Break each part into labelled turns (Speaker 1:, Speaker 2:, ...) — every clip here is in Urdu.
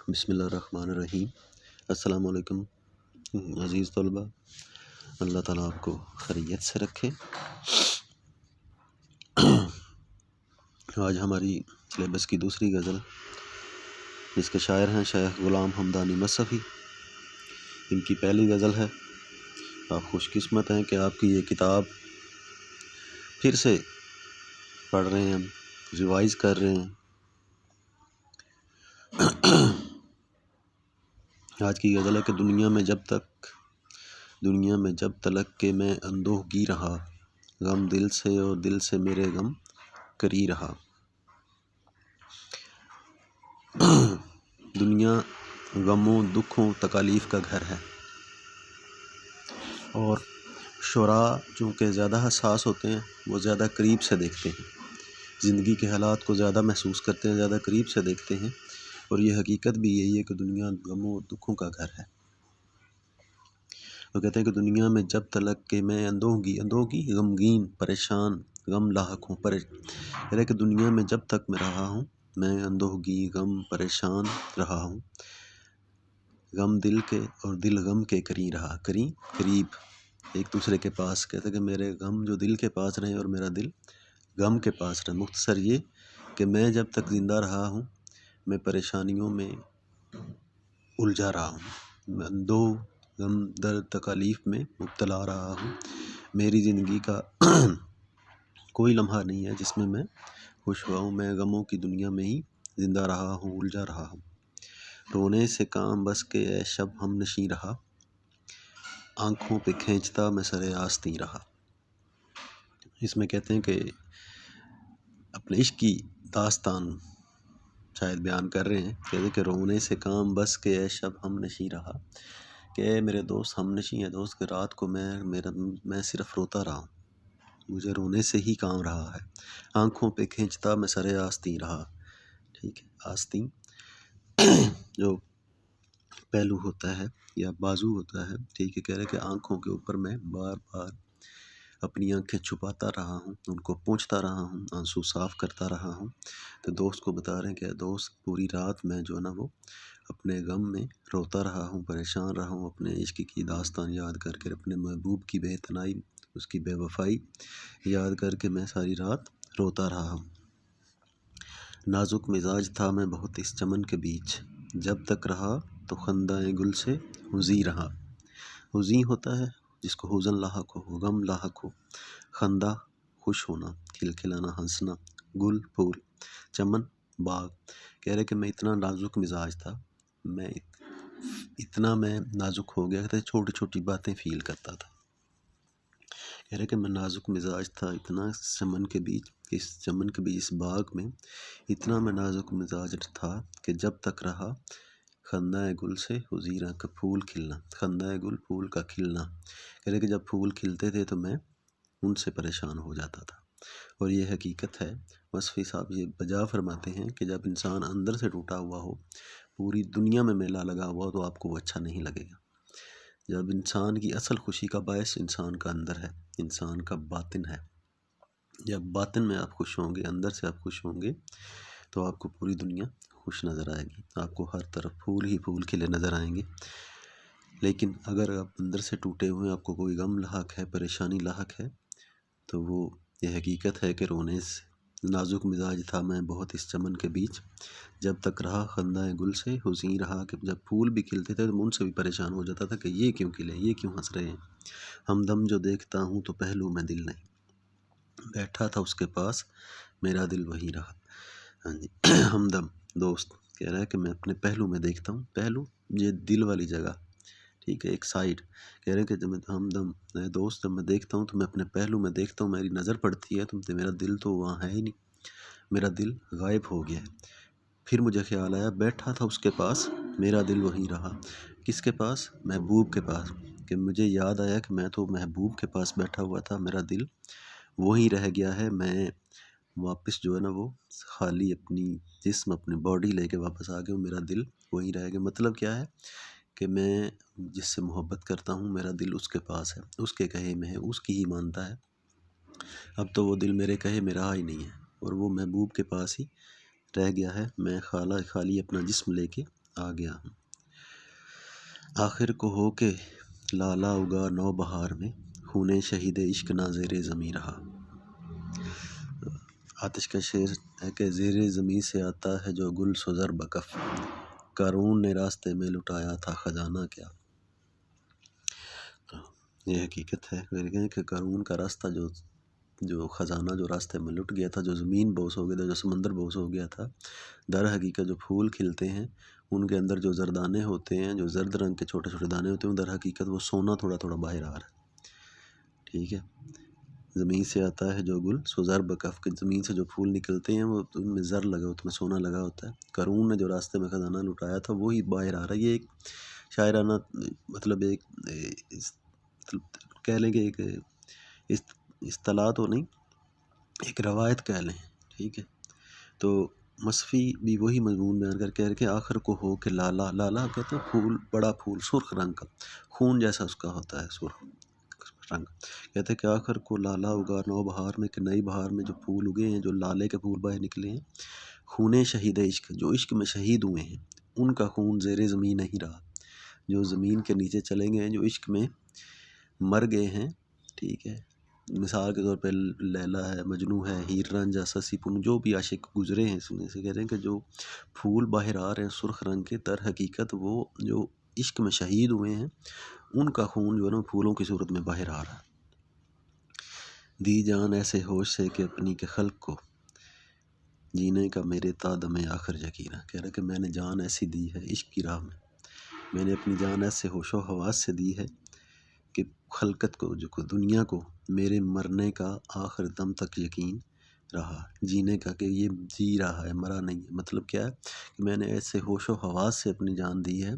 Speaker 1: بسم اللہ الرحمن الرحیم۔ السلام علیکم عزیز طلبہ، اللہ تعالیٰ آپ کو خیریت سے رکھے۔ آج ہماری سلیبس کی دوسری غزل، جس کے شاعر ہیں شیخ غلام حمدانی مصحفی، ان کی پہلی غزل ہے۔ آپ خوش قسمت ہیں کہ آپ کی یہ کتاب پھر سے پڑھ رہے ہیں، ریوائز کر رہے ہیں۔ آج کی غزل ہے کہ دنیا میں جب تلک کہ میں اندوہگی رہا، غم دل سے اور دل سے میرے غم کری رہا۔ دنیا غموں، دکھوں، تکالیف کا گھر ہے، اور شعراء چونکہ زیادہ حساس ہوتے ہیں، وہ زیادہ قریب سے دیکھتے ہیں، زندگی کے حالات کو زیادہ محسوس کرتے ہیں، زیادہ قریب سے دیکھتے ہیں، اور یہ حقیقت بھی یہی ہے کہ دنیا غموں اور دکھوں کا گھر ہے۔ وہ کہتے ہیں کہ دنیا میں جب تلک کہ میں اندوہگی غمگین، پریشان، غم لاحق ہوں۔ کہتے ہیں کہ دنیا میں جب تک میں رہا ہوں، میں اندوہگی، غم، پریشان رہا ہوں، غم دل کے اور دل غم کے قریب ایک دوسرے کے پاس۔ کہتے ہیں کہ میرے غم جو دل کے پاس رہے اور میرا دل غم کے پاس رہے۔ مختصر یہ کہ میں جب تک زندہ رہا ہوں، میں پریشانیوں میں الجھا رہا ہوں، میں اندوہ، غم، درد، تکالیف میں مبتلا رہا ہوں۔ میری زندگی کا کوئی لمحہ نہیں ہے جس میں خوش ہوا ہوں۔ میں غموں کی دنیا میں ہی زندہ رہا ہوں، الجھا رہا ہوں۔ رونے سے کام بس کے اے شب ہم نشیں رہا، آنکھوں پہ کھینچتا میں سر آستیں رہا۔ اس میں کہتے ہیں کہ اپنے عشق کی داستان شاید بیان کر رہے ہیں۔ کہتے ہیں کہ رونے سے کام بس کے اے شب ہم نشیں رہا، کہ اے میرے دوست ہم نشیں ہے دوست، کہ رات کو میں صرف روتا رہا ہوں، مجھے رونے سے ہی کام رہا ہے۔ آنکھوں پہ کھینچتا میں سر آستیں رہا۔ ٹھیک ہے، آستیں جو پہلو ہوتا ہے یا بازو ہوتا ہے، ٹھیک ہے، کہہ رہے کہ آنکھوں کے اوپر میں بار بار اپنی آنکھیں چھپاتا رہا ہوں، ان کو پونچھتا رہا ہوں، آنسو صاف کرتا رہا ہوں۔ تو دوست کو بتا رہے ہیں کہ دوست پوری رات میں جو ہے نا وہ اپنے غم میں روتا رہا ہوں، پریشان رہا ہوں، اپنے عشق کی داستان یاد کر کے، اپنے محبوب کی بے اتنائی، اس کی بے وفائی یاد کر کے میں ساری رات روتا رہا ہوں۔ نازک مزاج تھا میں بہت اس چمن کے بیچ، جب تک رہا تو خندہ گل سے حزیں رہا۔ حزیں ہوتا ہے جس کو حزن لاحق ہو، غم لاحق ہو، خندہ خوش ہونا، کھلکھلانا، ہنسنا، گل پھول، چمن باغ۔ کہہ رہے کہ میں اتنا نازک مزاج تھا، میں نازک ہو گیا کہ چھوٹی چھوٹی باتیں فیل کرتا تھا۔ کہہ رہے کہ میں نازک مزاج تھا اتنا اس چمن کے بیچ اس باغ میں، اتنا میں نازک مزاج تھا کہ جب تک رہا خندہ گل سے حزیں رہا، کہ پھول کھلنا، خندہ گل، پھول کا کھلنا۔ کہہ رہے کہ جب پھول کھلتے تھے تو میں ان سے پریشان ہو جاتا تھا، اور یہ حقیقت ہے۔ مصحفی صاحب یہ بجا فرماتے ہیں کہ جب انسان اندر سے ٹوٹا ہوا ہو، پوری دنیا میں میلہ لگا ہوا ہو، تو آپ کو وہ اچھا نہیں لگے گا۔ جب انسان کی اصل خوشی کا باعث انسان کا اندر ہے، انسان کا باطن ہے، جب باطن میں آپ خوش ہوں گے، اندر سے آپ خوش ہوں گے، تو آپ کو پوری دنیا خوش نظر آئے گی، آپ کو ہر طرف پھول ہی پھول کھلے نظر آئیں گے۔ لیکن اگر آپ اندر سے ٹوٹے ہوئے، آپ کو کوئی غم لاحق ہے، پریشانی لاحق ہے، تو وہ یہ حقیقت ہے کہ رونے سے نازک مزاج تھا میں بہت اس چمن کے بیچ، جب تک رہا خندہ گل سے حزیں رہا، کہ جب پھول بھی کھلتے تھے تو میں ان سے بھی پریشان ہو جاتا تھا کہ یہ کیوں کھلے، یہ کیوں ہنس رہے ہیں۔ ہمدم جو دیکھتا ہوں تو پہلو میں دل نہیں، بیٹھا تھا اس کے پاس میرا دل وہی رہا۔ ہاں جی، ہمدم دوست کہہ رہا ہے کہ میں اپنے پہلو میں دیکھتا ہوں، پہلو یہ دل والی جگہ، ٹھیک ہے، ایک سائڈ۔ کہہ رہے ہیں کہ جب میں ہمدم دوست جب میں دیکھتا ہوں تو میں اپنے پہلو میں دیکھتا ہوں، میری نظر پڑتی ہے تو میرا دل تو وہاں ہے ہی نہیں، میرا دل غائب ہو گیا ہے۔ پھر مجھے خیال آیا، بیٹھا تھا اس کے پاس میرا دل وہیں رہا۔ کس کے پاس؟ محبوب کے پاس۔ کہ مجھے یاد آیا کہ میں تو محبوب کے پاس بیٹھا ہوا تھا، میرا دل وہیں رہ گیا ہے، میں واپس جو ہے نا وہ خالی اپنی جسم، اپنی باڈی لے کے واپس آ گیا ہوں، میرا دل وہیں رہ گیا۔ مطلب کیا ہے کہ میں جس سے محبت کرتا ہوں، میرا دل اس کے پاس ہے، اس کے کہے میں ہے، اس کی ہی مانتا ہے۔ اب تو وہ دل میرے کہے میں رہا ہی نہیں ہے، اور وہ محبوب کے پاس ہی رہ گیا ہے، میں خالی اپنا جسم لے کے آ گیا ہوں۔ آخر کو ہو کے لالا اگا نو بہار میں، خونے شہید عشق نہ زیر زمیں رہا۔ آتش کا شعر ہے کہ زیر زمیں سے آتا ہے جو گل سزر بکف، قارون نے راستے میں لٹایا تھا خزانہ کیا۔ یہ حقیقت ہے کہ قارون کا راستہ جو خزانہ جو راستے میں لٹ گیا تھا، جو زمین بوس ہو گیا تھا، جو سمندر بوس ہو گیا تھا، در حقیقت جو پھول کھلتے ہیں ان کے اندر جو زردانے ہوتے ہیں، جو زرد رنگ کے چھوٹے چھوٹے دانے ہوتے ہیں، در حقیقت وہ سونا تھوڑا تھوڑا باہر آ رہا ہے۔ ٹھیک ہے، زمین سے آتا ہے جو گل سزر بکف، کے زمین سے جو پھول نکلتے ہیں وہ ان میں زر لگا ہوتا ہے، سونا لگا ہوتا ہے۔ قارون نے جو راستے میں خزانہ لٹایا تھا وہی باہر آ رہا ہے۔ یہ ایک شاعرانہ مطلب ایک کہہ لیں کہ ایک اصطلاح تو نہیں، ایک روایت کہہ لیں۔ ٹھیک ہے، تو مصفی بھی وہی مضمون بیان کر کے کہ آخر کو ہو کہ لالا، لالا کہتے ہیں پھول، بڑا پھول سرخ رنگ کا، خون جیسا اس کا ہوتا ہے سرخ رنگ۔ کہتے ہیں کہ آخر کو لالا اگا نو بہار میں، کہ نئی بہار میں جو پھول اگے ہیں، جو لالے کے پھول باہر نکلے ہیں، خونے شہید عشق، جو عشق میں شہید ہوئے ہیں ان کا خون زیر زمین نہیں رہا، جو زمین کے نیچے چلے گئے ہیں، جو عشق میں مر گئے ہیں۔ ٹھیک ہے، مثال کے طور پہ لیلا ہے، مجنوں ہے، ہیر رانجھا، سسی پن، جو بھی عاشق گزرے ہیں اس میں سے کہہ رہے ہیں کہ جو پھول باہر آ رہے ہیں سرخ رنگ کے، در حقیقت وہ جو عشق میں شہید ہوئے ہیں ان کا خون جو ہے نا پھولوں کی صورت میں باہر آ رہا ہے۔ دی جان ایسے ہوش سے کہ اپنی کے خلق کو، جینے کا میرے تا دم آخر یقینا۔ کہہ رہا کہ میں نے جان ایسی دی ہے عشق کی راہ میں نے اپنی جان ایسے ہوش و حواس سے دی ہے کہ خلقت کو، جو دنیا کو میرے مرنے کا آخر دم تک یقین رہا، جینے کا، کہ یہ جی رہا ہے، مرا نہیں ہے۔ مطلب کیا ہے کہ میں نے ایسے ہوش و حواس سے اپنی جان دی ہے۔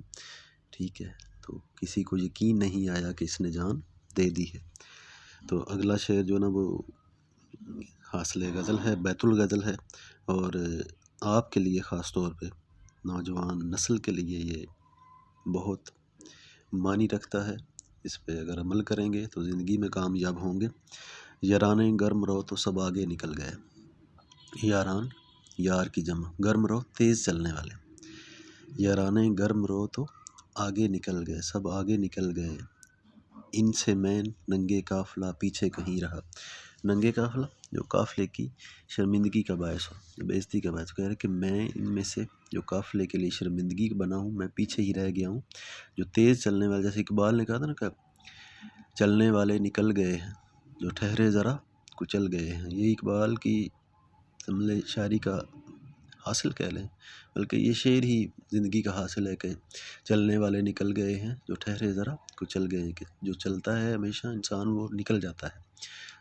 Speaker 1: ٹھیک ہے، تو کسی کو یقین نہیں آیا کہ اس نے جان دے دی ہے۔ تو اگلا شعر جو نا وہ حاصل غزل ہے، بیت الغزل ہے، اور آپ کے لیے خاص طور پہ نوجوان نسل کے لیے یہ بہت معنی رکھتا ہے۔ اس پہ اگر عمل کریں گے تو زندگی میں کامیاب ہوں گے۔ یارانے گرم رہو تو سب آگے نکل گئے۔ یاران، یار کی جمع، گرم رہو تیز چلنے والے، یارانے گرم رہو تو آگے نکل گئے، سب آگے نکل گئے، ان سے میں ننگے قافلہ پیچھے کہیں رہا۔ ننگے قافلہ جو قافلے کی شرمندگی کا باعث ہو، جو بے عزتی کا باعث، کہہ رہے کہ میں ان میں سے جو قافلے کے لیے شرمندگی بنا ہوں، میں پیچھے ہی رہ گیا ہوں۔ جو تیز چلنے والے، جیسے اقبال نے کہا تھا نا کہ چلنے والے نکل گئے ہیں، جو ٹھہرے ذرا کچل گئے ہیں۔ یہ اقبال کی شاعری کا حاصل کہہ لیں، بلکہ یہ شعر ہی زندگی کا حاصل ہے کہ چلنے والے نکل گئے ہیں، جو ٹھہرے ذرا کچل گئے ہیں، کہ جو چلتا ہے ہمیشہ انسان وہ نکل جاتا ہے،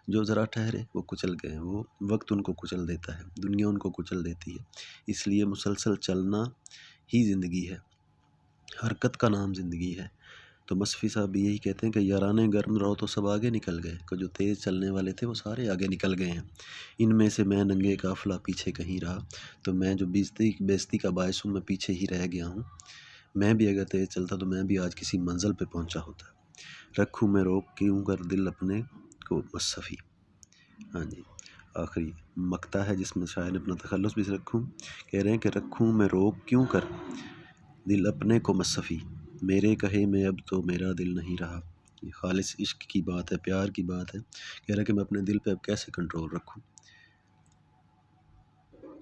Speaker 1: جو ذرا ٹھہرے وہ کچل گئے ہیں۔ وہ وقت ان کو کچل دیتا ہے، دنیا ان کو کچل دیتی ہے، اس لیے مسلسل چلنا ہی زندگی ہے، حرکت کا نام زندگی ہے۔ تو مصفی صاحب بھی یہی کہتے ہیں کہ یارانے گرم رہو تو سب آگے نکل گئے، کہ جو تیز چلنے والے تھے وہ سارے آگے نکل گئے ہیں، ان میں سے میں ننگے قافلہ پیچھے کہیں رہا۔ تو میں جو بے عزتی کا باعث ہوں، میں پیچھے ہی رہ گیا ہوں۔ میں بھی اگر تیز چلتا تو میں بھی آج کسی منزل پہ پہنچا ہوتا۔ رکھوں میں روک کیوں کر دل اپنے کو مصفی۔ ہاں جی، آخری مقطع ہے جس میں شاعر نے اپنا تخلص بھی رکھوں، کہہ رہے ہیں کہ رکھوں میں روک کیوں کر دل اپنے کو مصفی، میرے کہے میں اب تو میرا دل نہیں رہا۔ یہ خالص عشق کی بات ہے، پیار کی بات ہے۔ کہہ رہا ہے کہ میں اپنے دل پہ اب کیسے کنٹرول رکھوں،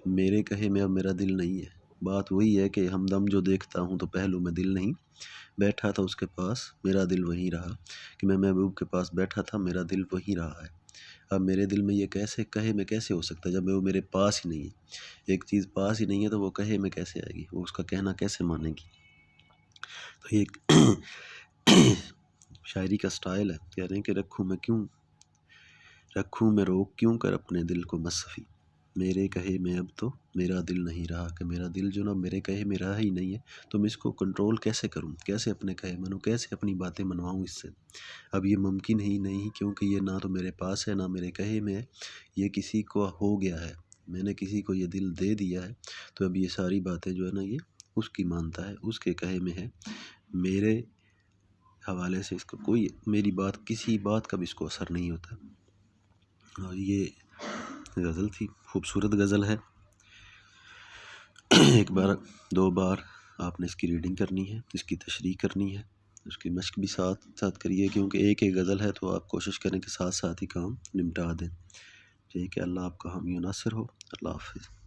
Speaker 1: میرے کہے میں اب میرا دل نہیں ہے۔ بات وہی ہے کہ ہمدم جو دیکھتا ہوں تو پہلو میں دل نہیں، بیٹھا تھا اس کے پاس میرا دل وہیں رہا، کہ میں محبوب کے پاس بیٹھا تھا میرا دل وہیں رہا ہے۔ اب میرے دل میں یہ کیسے کہے میں کیسے ہو سکتا ہے جب وہ میرے پاس ہی نہیں ہے۔ ایک چیز پاس ہی نہیں ہے تو وہ کہے میں کیسے آئے گی، وہ اس کا کہنا کیسے مانے گی۔ تو یہ شاعری کا سٹائل ہے، کہہ رہے ہیں کہ رکھوں میں روک کیوں کر اپنے دل کو مصفی، میرے کہے میں اب تو میرا دل نہیں رہا، کہ میرا دل جو نا میرے کہے میں رہا ہی نہیں ہے، تو میں اس کو کنٹرول کیسے کروں، کیسے اپنے کہے منوں، کیسے اپنی باتیں منواؤں اس سے۔ اب یہ ممکن ہی نہیں، کیونکہ یہ نہ تو میرے پاس ہے نہ میرے کہے میں ہے، یہ کسی کو ہو گیا ہے، میں نے کسی کو یہ دل دے دیا ہے، تو اب یہ ساری باتیں جو ہے نا یہ اس کی مانتا ہے، اس کے کہے میں ہے، میرے حوالے سے اس کو کوئی، میری بات کسی بات کا بھی اس کو اثر نہیں ہوتا۔ اور یہ غزل تھی، خوبصورت غزل ہے، ایک بار دو بار آپ نے اس کی ریڈنگ کرنی ہے، اس کی تشریح کرنی ہے، اس کی مشق بھی ساتھ ساتھ کریے، کیونکہ ایک ایک غزل ہے تو آپ کوشش کریں کہ ساتھ ساتھ ہی کام نمٹا دیں۔ ٹھیک ہے، اللہ آپ کا حامی و ناصر ہو۔ اللہ حافظ۔